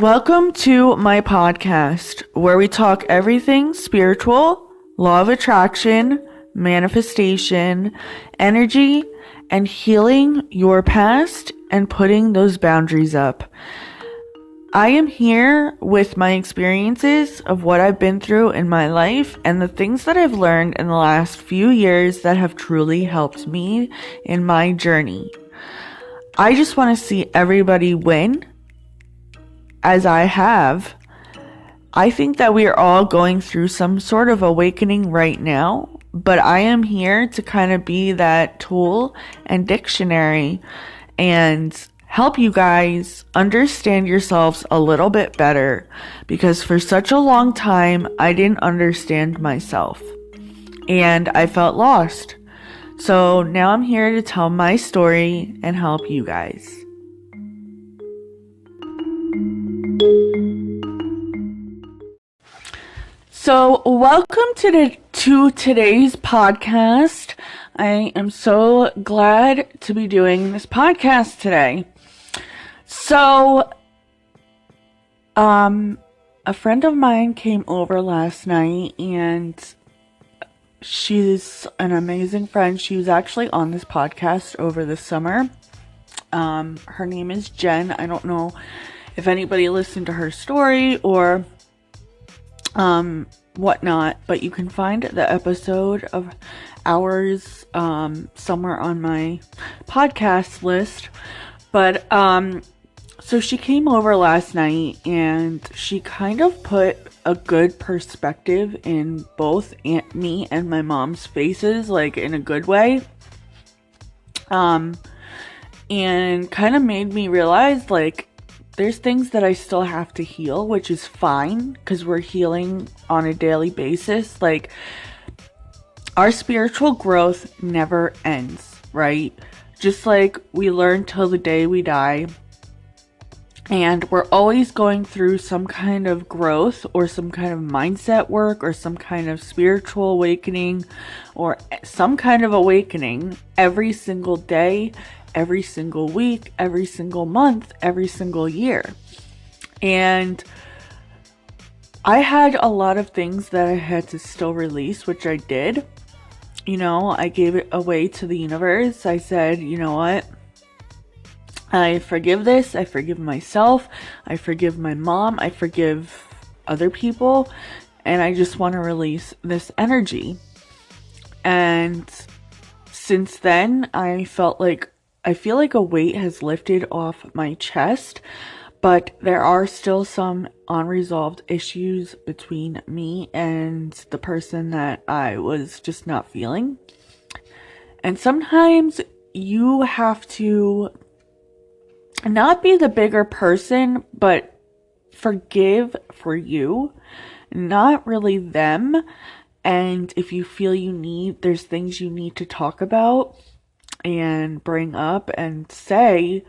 Welcome to my podcast, where we talk everything spiritual, law of attraction, manifestation, energy, and healing your past and putting those boundaries up. I am here with my experiences of what I've been through in my life and the things that I've learned in the last few years that have truly helped me in my journey. I just want to see everybody win, as I have. I think that we are all going through some sort of awakening right now, but I am here to kind of be that tool and dictionary and help you guys understand yourselves a little bit better, because for such a long time I didn't understand myself and I felt lost. So now I'm here to tell my story and help you guys. So welcome to today's podcast. I am so glad to be doing this podcast today. So, a friend of mine came over last night, and she's an amazing friend. She was actually on this podcast over the summer. Her name is Jen. I don't know if anybody listened to her story or whatnot, but you can find the episode of ours somewhere on my podcast list. But so she came over last night, and she kind of put a good perspective in both me and my mom's faces, like in a good way, and kind of made me realize, like, there's things that I still have to heal, which is fine, because we're healing on a daily basis. Like, our spiritual growth never ends, right? Just like we learn till the day we die. And we're always going through some kind of growth or some kind of mindset work or some kind of spiritual awakening or some kind of awakening every single day, every single week, every single month, every single year. And I had a lot of things that I had to still release, which I did. You know, I gave it away to the universe. I said, you know what? I forgive this. I forgive myself. I forgive my mom. I forgive other people. And I just want to release this energy. And since then, I feel like a weight has lifted off my chest, but there are still some unresolved issues between me and the person that I was just not feeling. And sometimes you have to not be the bigger person, but forgive for you, not really them. And if you feel there's things you need to talk about and bring up and say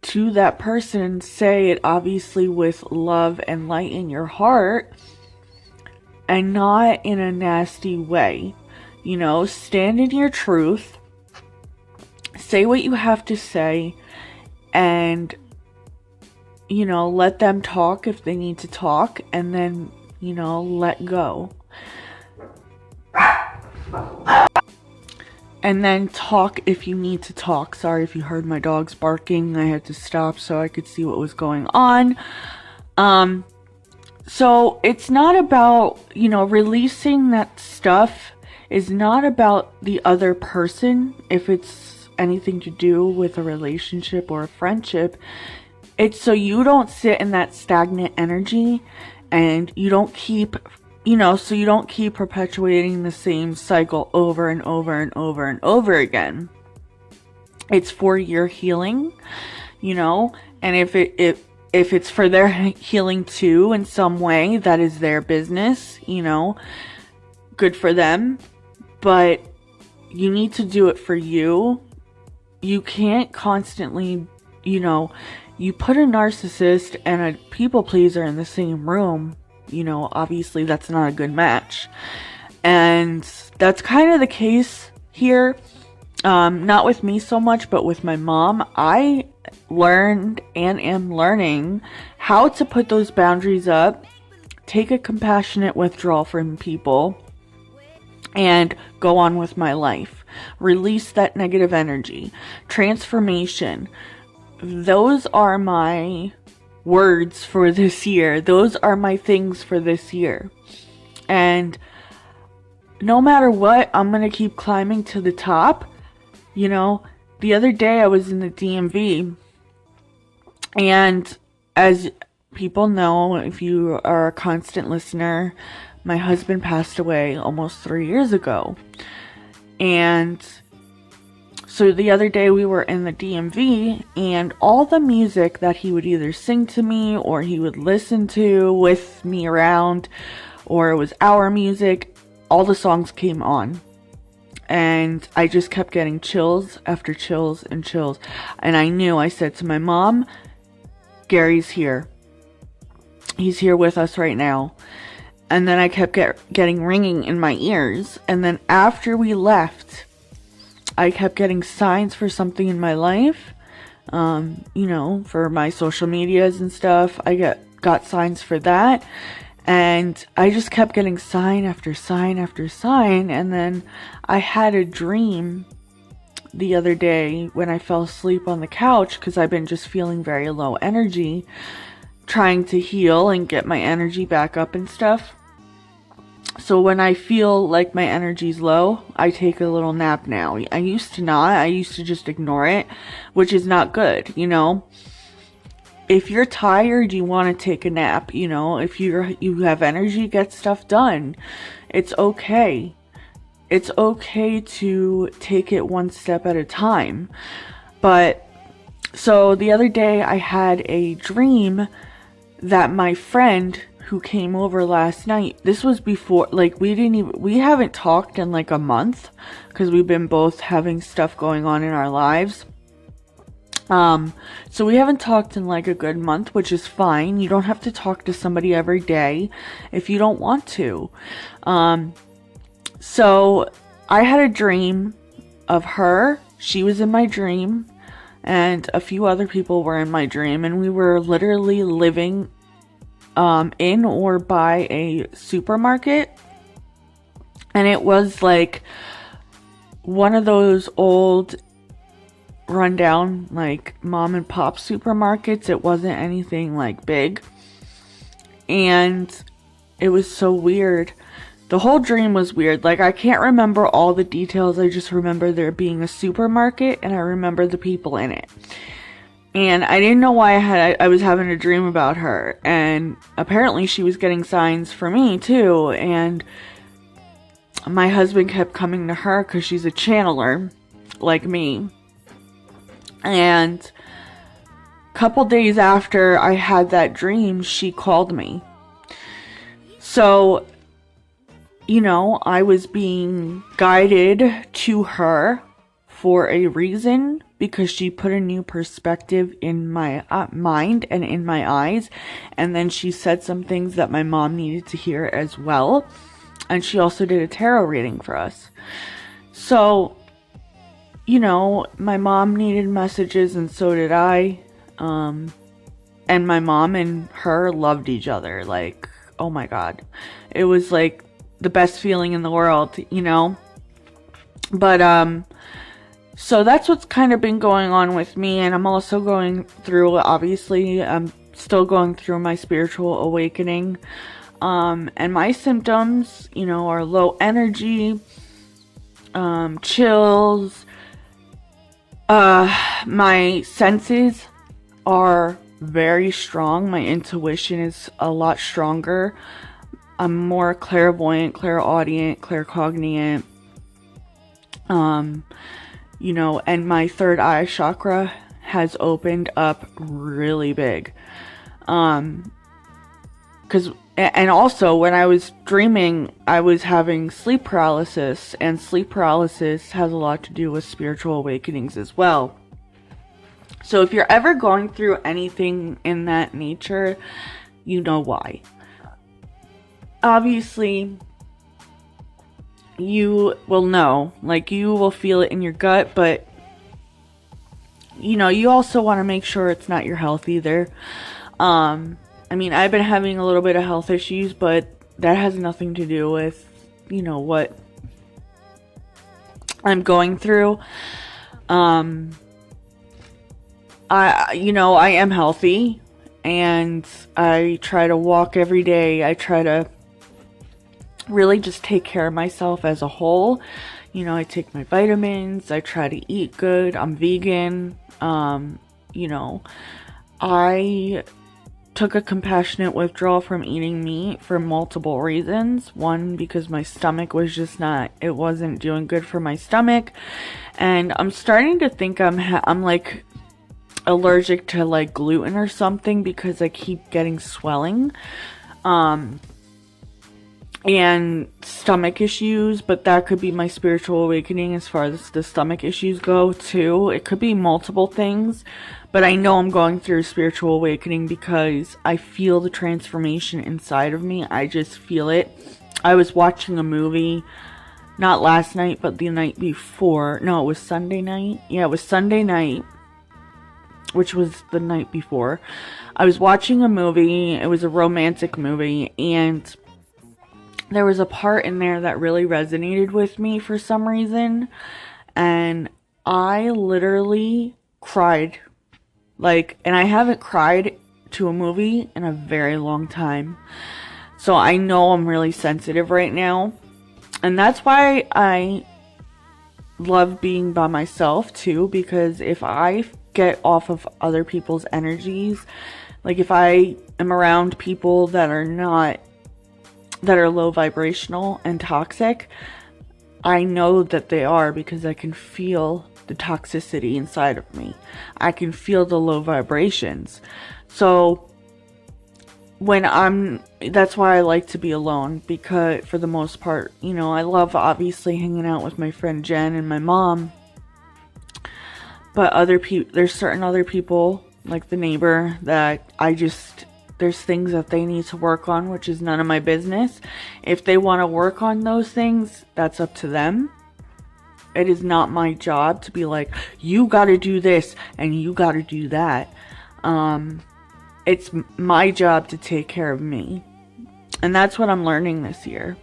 to that person, say it obviously with love and light in your heart and not in a nasty way. You know, stand in your truth, say what you have to say, and, you know, let them talk if they need to talk, and then, you know, let go. And then talk if you need to talk. Sorry if you heard my dogs barking. I had to stop so I could see what was going on. So it's not about, you know, releasing that stuff is not about the other person. If it's anything to do with a relationship or a friendship, it's so you don't sit in that stagnant energy and you don't keep, you know, so you don't keep perpetuating the same cycle over and over and over and over again. It's for your healing, you know, and if it's for their healing too in some way, that is their business, you know, good for them, but you need to do it for you. You can't constantly, you know, you put a narcissist and a people pleaser in the same room, you know, obviously that's not a good match. And that's kind of the case here. Not with me so much, but with my mom, I learned and am learning how to put those boundaries up, take a compassionate withdrawal from people, and go on with my life. Release that negative energy. Transformation. Those are my words for this year. Those are my things for this year. And no matter what, I'm going to keep climbing to the top. You know, the other day I was in the DMV, and as people know, if you are a constant listener, my husband passed away almost 3 years ago. And so the other day we were in the DMV, and all the music that he would either sing to me or he would listen to with me around, or it was our music, all the songs came on. And I just kept getting chills after chills and chills. And I said to my mom, Gary's here. He's here with us right now. And then I kept getting ringing in my ears. And then after we left, I kept getting signs for something in my life. For my social medias and stuff. I got signs for that. And I just kept getting sign after sign after sign. And then I had a dream the other day when I fell asleep on the couch, because I've been just feeling very low energy, trying to heal and get my energy back up and stuff. So when I feel like my energy's low, I take a little nap now. I used to not. I used to just ignore it, which is not good, you know. If you're tired, you want to take a nap, you know. If you have energy, get stuff done. It's okay. It's okay to take it one step at a time. But so the other day I had a dream that my friend who came over last night, this was before, like, we haven't talked in like a month, because we've been both having stuff going on in our lives. So we haven't talked in like a good month, which is fine. You don't have to talk to somebody every day if you don't want to. So I had a dream of her. She was in my dream, and a few other people were in my dream, and we were literally living in or by a supermarket. And it was like one of those old rundown, like, mom and pop supermarkets. It wasn't anything like big, and it was so weird. The whole dream was weird. Like, I can't remember all the details. I just remember there being a supermarket, and I remember the people in it. And I didn't know why I was having a dream about her, and apparently she was getting signs for me too. And my husband kept coming to her because she's a channeler like me. And a couple days after I had that dream, she called me. So, you know, I was being guided to her for a reason, because she put a new perspective in my mind and in my eyes. And then she said some things that my mom needed to hear as well. And she also did a tarot reading for us. So, you know, my mom needed messages, and so did I. And my mom and her loved each other. Like, oh my God. It was like the best feeling in the world, you know? But, so that's what's kind of been going on with me. And I'm also going through, obviously, I'm still going through my spiritual awakening. And my symptoms, you know, are low energy, chills. My senses are very strong. My intuition is a lot stronger. I'm more clairvoyant, clairaudient, claircognient. You know, and my third eye chakra has opened up really big. And also when I was dreaming, I was having sleep paralysis, and sleep paralysis has a lot to do with spiritual awakenings as well. So if you're ever going through anything in that nature, you know why. Obviously, you will know. Like, you will feel it in your gut, but you also want to make sure it's not your health either. I mean, I've been having a little bit of health issues, but that has nothing to do with, what I'm going through. I am healthy, and I try to walk every day. I try to really just take care of myself as a whole. I take my vitamins. I try to eat good. I'm vegan. I took a compassionate withdrawal from eating meat for multiple reasons. One, because my stomach was it wasn't doing good for my stomach. And I'm starting to think I'm like allergic to like gluten or something, because I keep getting swelling. And stomach issues, but that could be my spiritual awakening as far as the stomach issues go too. It could be multiple things, but I know I'm going through a spiritual awakening because I feel the transformation inside of me. I just feel it. I was watching a movie, not last night, but the night before. No, it was Sunday night. Yeah, it was Sunday night, which was the night before. I was watching a movie. It was a romantic movie, and there was a part in there that really resonated with me for some reason, and I literally cried. And I haven't cried to a movie in a very long time. So I know I'm really sensitive right now, and that's why I love being by myself too, because if I get off of other people's energies, like if I am around people that are low vibrational and toxic, I know that they are, because I can feel the toxicity inside of me. I can feel the low vibrations. So that's why I like to be alone, because for the most part, I love obviously hanging out with my friend Jen and my mom, but there's certain other people, like the neighbor, that there's things that they need to work on, which is none of my business. If they want to work on those things, that's up to them. It is not my job to be like, you got to do this and you got to do that. It's my job to take care of me. And that's what I'm learning this year.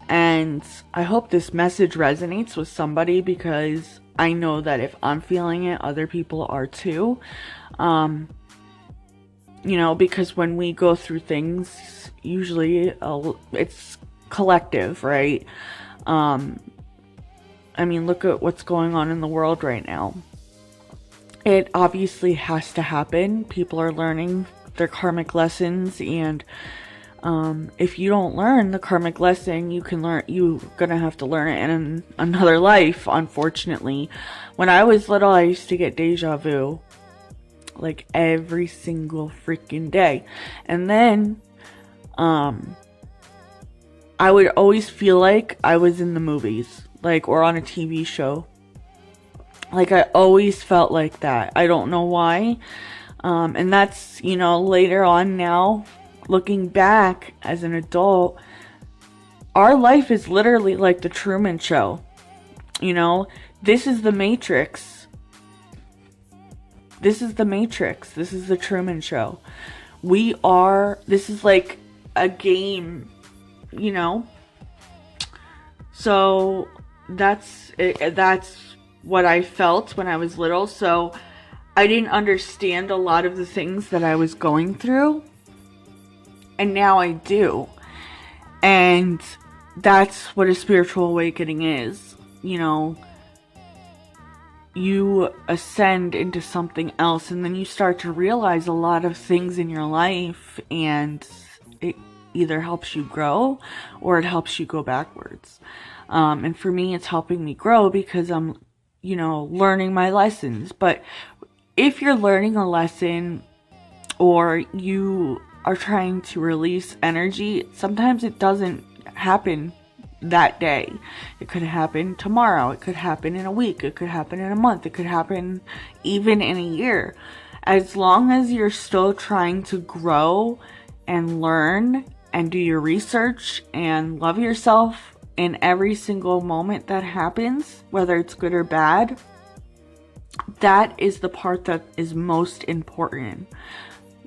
And I hope this message resonates with somebody, because I know that if I'm feeling it, other people are too. Because when we go through things, usually it's collective, right? Look at what's going on in the world right now. It obviously has to happen. People are learning their karmic lessons, and if you don't learn the karmic lesson, you're gonna have to learn it in another life, unfortunately. When I was little, I used to get deja vu, like every single freaking day. And then I would always feel like I was in the movies, or on a TV show. I always felt like that. I don't know why. And that's, later on now, looking back as an adult, our life is literally like the Truman Show. This is the Matrix. This is the Matrix. This is the Truman Show. This is like a game, So that's what I felt when I was little. So I didn't understand a lot of the things that I was going through. And now I do. And that's what a spiritual awakening is. You ascend into something else, and then you start to realize a lot of things in your life, and it either helps you grow or it helps you go backwards. And for me, it's helping me grow because I'm, learning my lessons. But if you're learning a lesson or you are trying to release energy, sometimes it doesn't happen that day. It could happen tomorrow. It could happen in a week. It could happen in a month. It could happen even in a year. As long as you're still trying to grow and learn and do your research and love yourself, in every single moment that happens, whether it's good or bad, that is the part that is most important.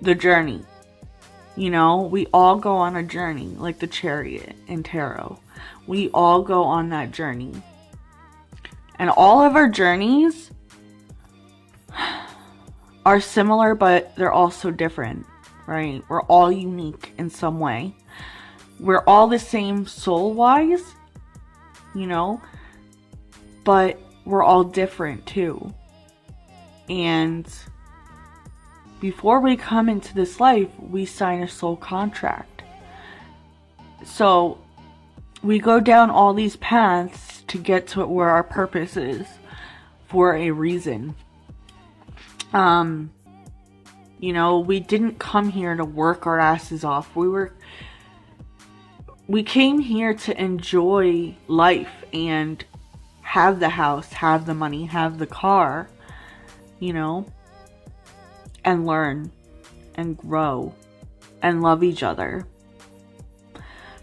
The journey. You know, we all go on a journey, like the Chariot in tarot. We all go on that journey. And all of our journeys are similar, but they're also different, right? We're all unique in some way. We're all the same soul-wise, you know, but we're all different too. And before we come into this life, we sign a soul contract. So we go down all these paths to get to where our purpose is for a reason. You know, we didn't come here to work our asses off. We came here to enjoy life and have the house, have the money, have the car, you know, and learn and grow and love each other.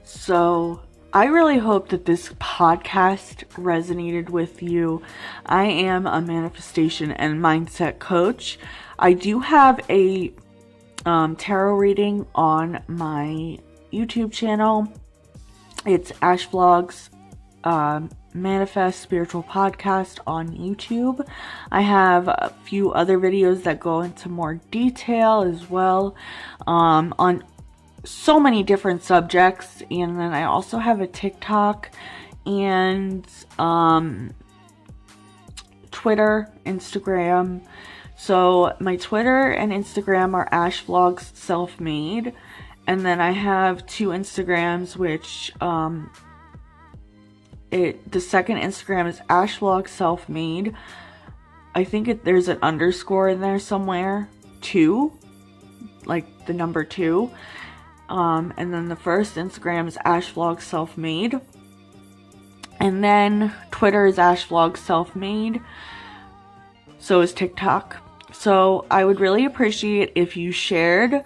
So I really hope that this podcast resonated with you. I am a manifestation and mindset coach. I do have a tarot reading on my YouTube channel. It's Ash Vlogs Manifest Spiritual Podcast on YouTube. I have a few other videos that go into more detail as well on so many different subjects. And then I also have a TikTok and Twitter, Instagram. So my Twitter and Instagram are Ash Vlogs Self-Made. And then I have 2 Instagrams, which the second Instagram is Ash Vlogs Self-Made. I think there's an underscore in there somewhere. 2, like the number 2. And then the first Instagram is Ash Vlogs Self-Made. And then Twitter is Ash Vlogs Self-Made. So is TikTok. So I would really appreciate if you shared.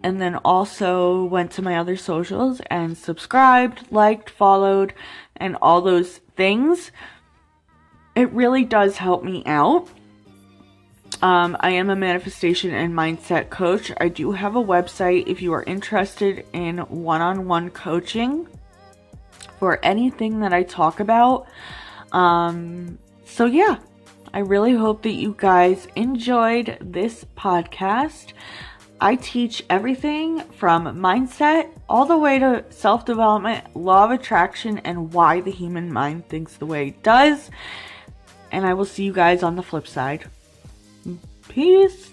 And then also went to my other socials and subscribed, liked, followed, and all those things. It really does help me out. I am a manifestation and mindset coach. I do have a website if you are interested in one-on-one coaching for anything that I talk about. So yeah, I really hope that you guys enjoyed this podcast. I teach everything from mindset all the way to self-development, law of attraction, and why the human mind thinks the way it does. And I will see you guys on the flip side. Peace.